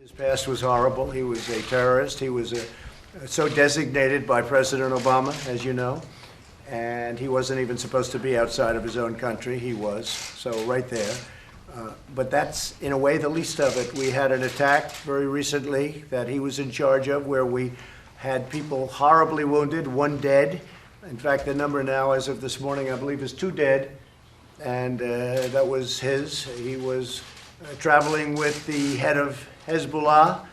His past was horrible. He was a terrorist. He was so designated by President Obama, as you know, and he wasn't even supposed to be outside of his own country. He was, so right there. But that's, in a way, the least of it. We had an attack very recently that he was in charge of where we had people horribly wounded, one dead. In fact, the number now, as of this morning, I believe is 2 dead, and that was his. He was traveling with the head of Hezbollah.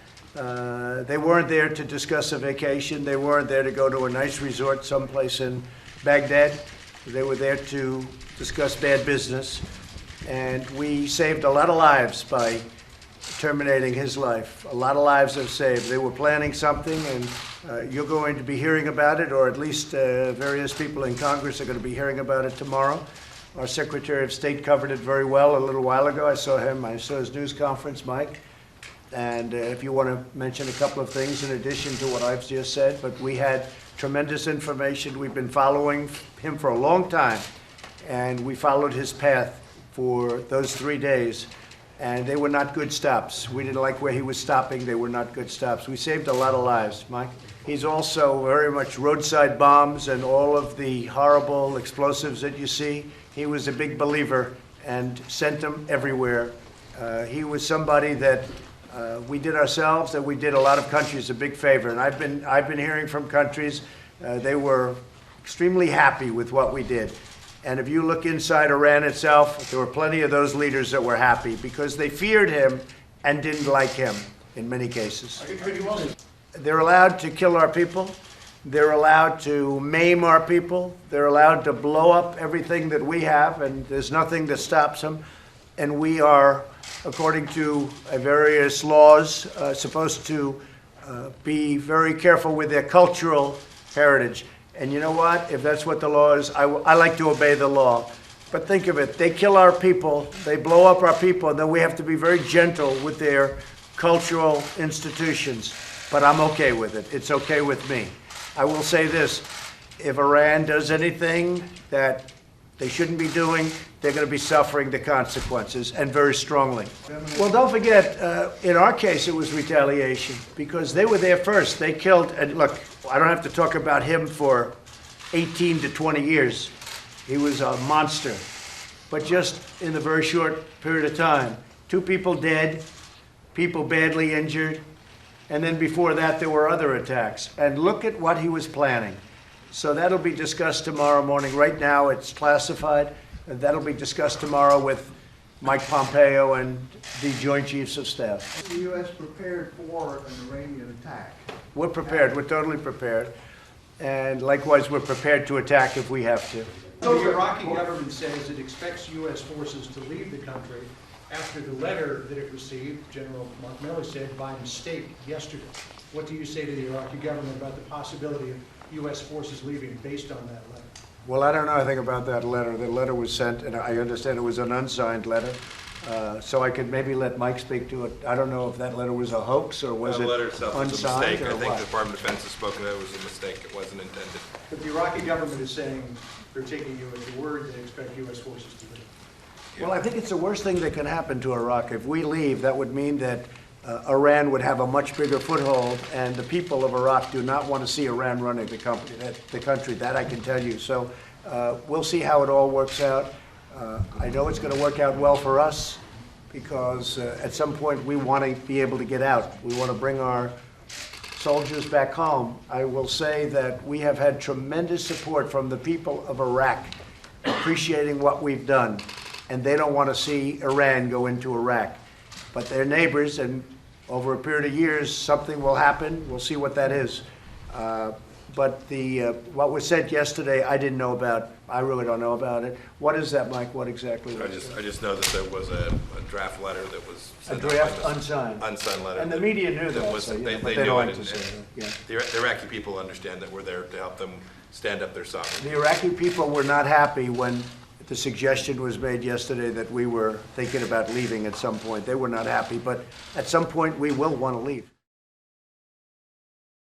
They weren't there to discuss a vacation. They weren't there to go to a nice resort someplace in Baghdad. They were there to discuss bad business. And we saved a lot of lives by terminating his life. A lot of lives are saved. They were planning something, and you're going to be hearing about it, or at least various people in Congress are going to be hearing about it tomorrow. Our Secretary of State covered it very well a little while ago. I saw him. I saw his news conference, Mike. And if you want to mention a couple of things in addition to what I've just said, but we had tremendous information. We've been following him for a long time, and we followed his path for those 3 days, and they were not good stops. We didn't like where he was stopping. They were not good stops. We saved a lot of lives, Mike. He's also very much roadside bombs and all of the horrible explosives that you see. He was a big believer and sent them everywhere. He was somebody that we did ourselves, and we did a lot of countries a big favor. And I've been hearing from countries, they were extremely happy with what we did. And if you look inside Iran itself, there were plenty of those leaders that were happy because they feared him and didn't like him in many cases. They're allowed to kill our people. They're allowed to maim our people. They're allowed to blow up everything that we have, and there's nothing that stops them. And we are, according to various laws, supposed to be very careful with their cultural heritage. And you know what? If that's what the law is, I like to obey the law. But think of it. They kill our people. They blow up our people. And then we have to be very gentle with their cultural institutions. But I'm okay with it. It's okay with me. I will say this. If Iran does anything that they shouldn't be doing, they're going to be suffering the consequences, and very strongly. Well, don't forget, in our case, it was retaliation because they were there first. They killed, and look, I don't have to talk about him for 18 to 20 years. He was a monster. But just in a very short period of time, 2 people dead, people badly injured, and then before that, there were other attacks. And look at what he was planning. So that'll be discussed tomorrow morning. Right now, it's classified. That'll be discussed tomorrow with Mike Pompeo and the Joint Chiefs of Staff. Is the U.S. prepared for an Iranian attack? We're prepared. We're totally prepared. And likewise, we're prepared to attack if we have to. The Iraqi government says it expects U.S. forces to leave the country after the letter that it received, General Mark Milley said, by mistake yesterday. What do you say to the Iraqi government about the possibility of U.S. forces leaving based on that letter? Well, I don't know anything about that letter. The letter was sent, and I understand it was an unsigned letter. So I could maybe let Mike speak to it. I don't know if that letter was a hoax or was it unsigned. The letter itself was a mistake. I think what? the Department of Defense has spoken that it was a mistake. It wasn't intended. But the Iraqi government is saying they're taking you at your word. They expect U.S. forces to leave. Well, I think it's the worst thing that can happen to Iraq. If we leave, that would mean that Iran would have a much bigger foothold, and the people of Iraq do not want to see Iran running the country. That I can tell you. So we'll see how it all works out. I know it's going to work out well for us because at some point we want to be able to get out. We want to bring our soldiers back home. I will say that we have had tremendous support from the people of Iraq, appreciating what we've done, and they don't want to see Iran go into Iraq. But they're neighbors, and over a period of years, something will happen. We'll see what that is. But what was said yesterday, I didn't know about. I really don't know about it. What is that, Mike? What exactly was it? I just know that there was a draft letter that was A sent draft out unsigned. unsigned letter. And the media knew that. Was, So, yeah, they but they knew don't it, like to and say that. Yeah. the Iraqi people understand that we're there to help them stand up their sovereignty. The Iraqi people were not happy when the suggestion was made yesterday that we were thinking about leaving at some point. They were not happy, but at some point we will want to leave.